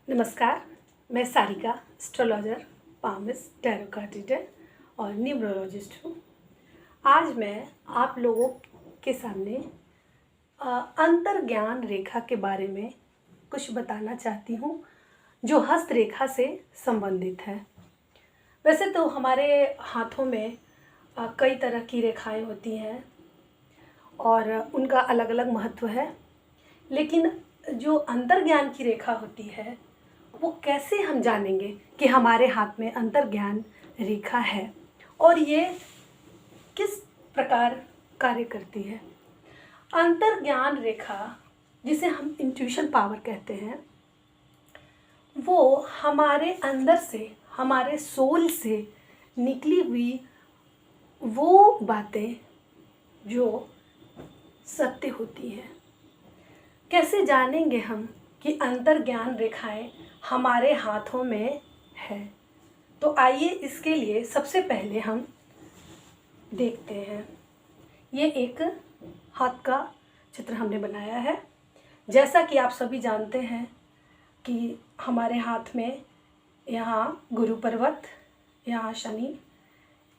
नमस्कार, मैं Sarika, astrologer, palmist, tarot card reader और न्यूमरोलॉजिस्ट हूँ। आज मैं आप लोगों के सामने अंतर्ज्ञान रेखा के बारे में कुछ बताना चाहती हूँ, जो हस्त रेखा से संबंधित है। वैसे तो हमारे हाथों में कई तरह की रेखाएं होती हैं और उनका अलग अलग महत्व है, लेकिन जो अंतर्ज्ञान की रेखा होती है वो कैसे हम जानेंगे कि हमारे हाथ में अंतर्ज्ञान रेखा है और ये किस प्रकार कार्य करती है। अंतर्ज्ञान रेखा, जिसे हम इंट्यूशन पावर कहते हैं, वो हमारे अंदर से, हमारे सोल से निकली हुई वो बातें जो सत्य होती हैं। कैसे जानेंगे हम कि अंतर्ज्ञान रेखाएं हमारे हाथों में है? तो आइए इसके लिए सबसे पहले हम देखते हैं। ये एक हाथ का चित्र हमने बनाया है। जैसा कि आप सभी जानते हैं कि हमारे हाथ में यहाँ गुरु पर्वत, यहाँ शनि,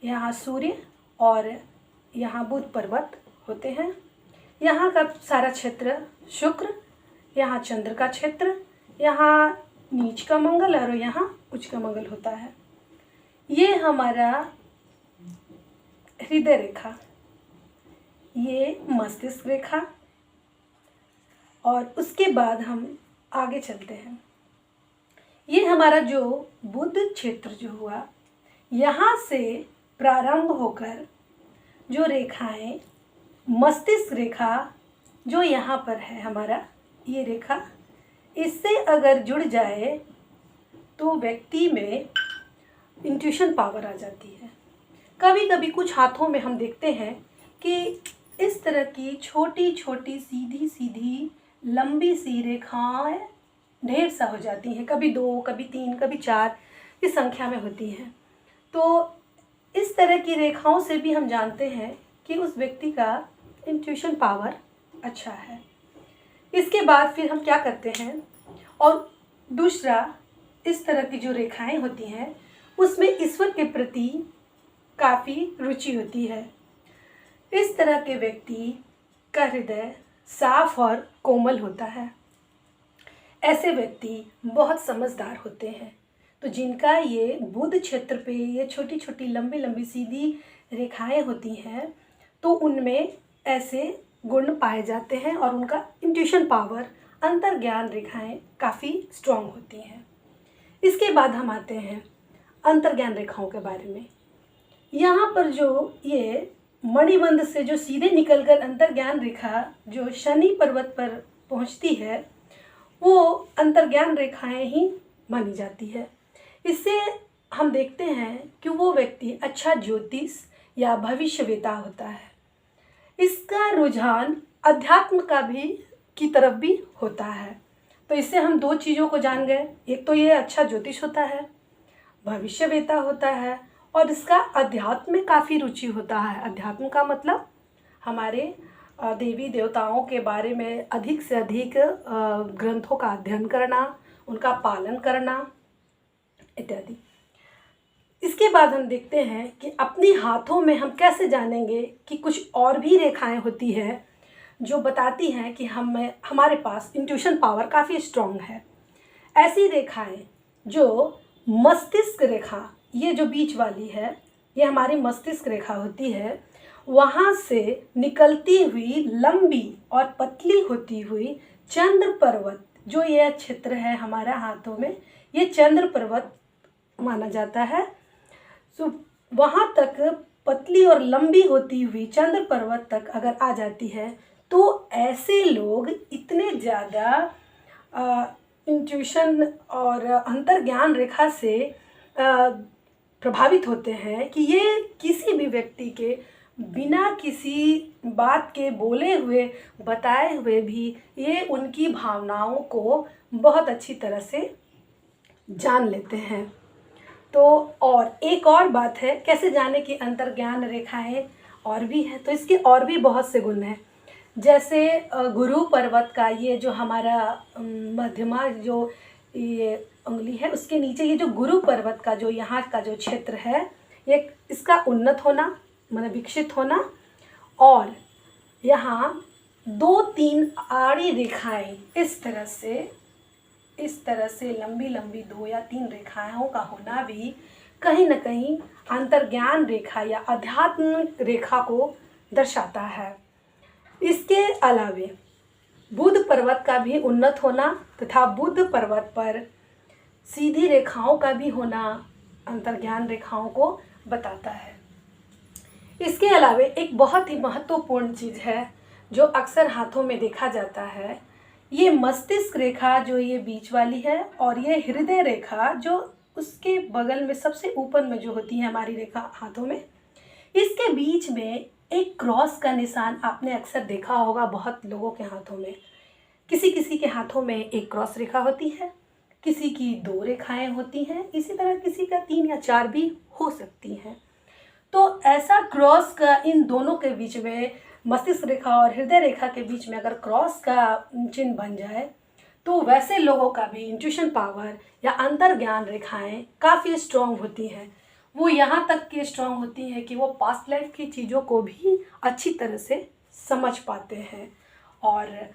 यहाँ सूर्य और यहाँ बुध पर्वत होते हैं। यहाँ का सारा क्षेत्र शुक्र, यहाँ चंद्र का क्षेत्र, यहाँ नीच का मंगल और यहाँ उच्च का मंगल होता है। ये हमारा हृदय रेखा, ये मस्तिष्क रेखा, और उसके बाद हम आगे चलते हैं। ये हमारा जो बुध क्षेत्र जो हुआ, यहाँ से प्रारंभ होकर जो रेखाएं, मस्तिष्क रेखा जो यहाँ पर है हमारा, ये रेखा, इससे अगर जुड़ जाए तो व्यक्ति में इंट्यूशन पावर आ जाती है। कभी कभी कुछ हाथों में हम देखते हैं कि इस तरह की छोटी छोटी सीधी सीधी लंबी सी रेखाएं ढेर सा हो जाती हैं, कभी 2, कभी 3, कभी 4 इस संख्या में होती हैं। तो इस तरह की रेखाओं से भी हम जानते हैं कि उस व्यक्ति का इंट्यूशन पावर अच्छा है। इसके बाद फिर हम क्या करते हैं, और दूसरा, इस तरह की जो रेखाएं होती हैं उसमें ईश्वर के प्रति काफ़ी रुचि होती है। इस तरह के व्यक्ति का हृदय साफ और कोमल होता है। ऐसे व्यक्ति बहुत समझदार होते हैं। तो जिनका ये बुध क्षेत्र पे ये छोटी छोटी लंबी लंबी सीधी रेखाएं होती हैं, तो उनमें ऐसे गुण पाए जाते हैं और उनका इंट्यूशन पावर, अंतर्ज्ञान रेखाएं काफ़ी स्ट्रॉन्ग होती हैं। इसके बाद हम आते हैं अंतर्ज्ञान रेखाओं के बारे में। यहाँ पर जो ये मणिबंध से जो सीधे निकलकर अंतर्ज्ञान रेखा जो शनि पर्वत पर पहुँचती है, वो अंतर्ज्ञान रेखाएं ही मानी जाती है। इससे हम देखते हैं कि वो व्यक्ति अच्छा ज्योतिष या भविष्यवेता होता है। इसका रुझान अध्यात्म का भी की तरफ भी होता है। तो इससे हम 2 चीज़ों को जान गए। एक तो ये अच्छा ज्योतिष होता है, भविष्यवेता होता है, और इसका अध्यात्म में काफ़ी रुचि होता है। अध्यात्म का मतलब हमारे देवी देवताओं के बारे में अधिक से अधिक ग्रंथों का अध्ययन करना, उनका पालन करना इत्यादि। इसके बाद हम देखते हैं कि अपने हाथों में हम कैसे जानेंगे कि कुछ और भी रेखाएं होती हैं जो बताती हैं कि हमारे पास इंट्यूशन पावर काफ़ी स्ट्रॉन्ग है। ऐसी रेखाएं जो मस्तिष्क रेखा, ये जो बीच वाली है, ये हमारी मस्तिष्क रेखा होती है। वहाँ से निकलती हुई लंबी और पतली होती हुई चंद्र पर्वत, जो यह क्षेत्र है हमारा हाथों में, ये चंद्र पर्वत माना जाता है। तो वहाँ तक पतली और लंबी होती हुई चंद्र पर्वत तक अगर आ जाती है, तो ऐसे लोग इतने ज़्यादा इंट्यूशन और अंतर्ज्ञान रेखा से प्रभावित होते हैं कि ये किसी भी व्यक्ति के बिना किसी बात के बोले हुए, बताए हुए भी ये उनकी भावनाओं को बहुत अच्छी तरह से जान लेते हैं। तो और एक और बात है, कैसे जाने कि अंतर्ज्ञान रेखाएं और भी हैं, तो इसके और भी बहुत से गुण हैं। जैसे गुरु पर्वत का ये जो हमारा मध्यमा जो ये उंगली है, उसके नीचे ये जो गुरु पर्वत का जो यहाँ का जो क्षेत्र है, ये इसका उन्नत होना, मतलब विकसित होना, और यहाँ 2-3 आड़ी रेखाएं इस तरह से लंबी लंबी 2 या 3 रेखाओं का होना भी कहीं न कहीं अंतर्ज्ञान रेखा या अध्यात्म रेखा को दर्शाता है। इसके अलावे बुध पर्वत का भी उन्नत होना तथा बुध पर्वत पर सीधी रेखाओं का भी होना अंतर्ज्ञान रेखाओं को बताता है। इसके अलावे एक बहुत ही महत्वपूर्ण चीज़ है जो अक्सर हाथों में देखा जाता है, ये मस्तिष्क रेखा जो ये बीच वाली है, और ये हृदय रेखा जो उसके बगल में सबसे ऊपर में जो होती है हमारी रेखा हाथों में, इसके बीच में एक क्रॉस का निशान आपने अक्सर देखा होगा बहुत लोगों के हाथों में। किसी किसी के हाथों में एक क्रॉस रेखा होती है, किसी की 2 रेखाएं होती हैं, इसी तरह किसी का 3 या 4 भी हो सकती हैं। तो ऐसा क्रॉस का इन दोनों के बीच में, मस्तिष्क रेखा और हृदय रेखा के बीच में अगर क्रॉस का चिन्ह बन जाए तो वैसे लोगों का भी इंट्यूशन पावर या अंतर्ज्ञान रेखाएं काफ़ी स्ट्रॉन्ग होती हैं। वो यहाँ तक की स्ट्रॉन्ग होती हैं कि वो पास्ट लाइफ की चीज़ों को भी अच्छी तरह से समझ पाते हैं, और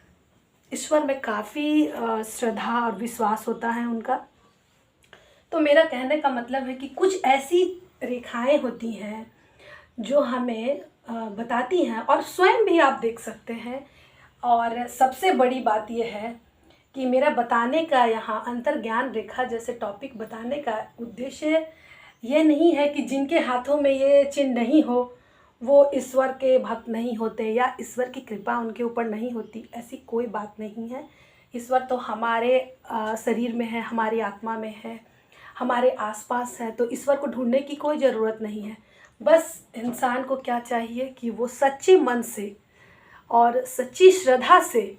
ईश्वर में काफ़ी श्रद्धा और विश्वास होता है उनका। तो मेरा कहने का मतलब है कि कुछ ऐसी रेखाएं होती हैं जो हमें बताती हैं, और स्वयं भी आप देख सकते हैं। और सबसे बड़ी बात यह है कि मेरा बताने का यहाँ अंतर्ज्ञान रेखा जैसे टॉपिक बताने का उद्देश्य ये नहीं है कि जिनके हाथों में ये चिन्ह नहीं हो वो ईश्वर के भक्त नहीं होते या ईश्वर की कृपा उनके ऊपर नहीं होती, ऐसी कोई बात नहीं है। ईश्वर तो हमारे शरीर में है, हमारी आत्मा में है, हमारे आसपास है, तो ईश्वर को ढूंढने की कोई ज़रूरत नहीं है। बस इंसान को क्या चाहिए कि वो सच्चे मन से और सच्ची श्रद्धा से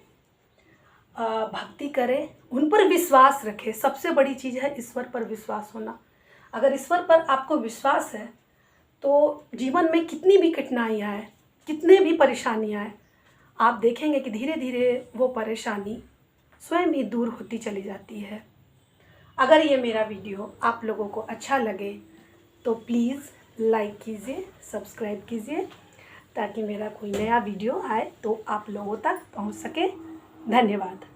भक्ति करे, उन पर विश्वास रखे। सबसे बड़ी चीज़ है ईश्वर पर विश्वास होना। अगर ईश्वर पर आपको विश्वास है तो जीवन में कितनी भी कठिनाइयाँ आए, कितने भी परेशानियाँ आए, आप देखेंगे कि धीरे धीरे वो परेशानी स्वयं ही दूर होती चली जाती है। अगर ये मेरा वीडियो आप लोगों को अच्छा लगे तो प्लीज़ लाइक कीजिए, सब्सक्राइब कीजिए, ताकि मेरा कोई नया वीडियो आए तो आप लोगों तक पहुंच सके। धन्यवाद।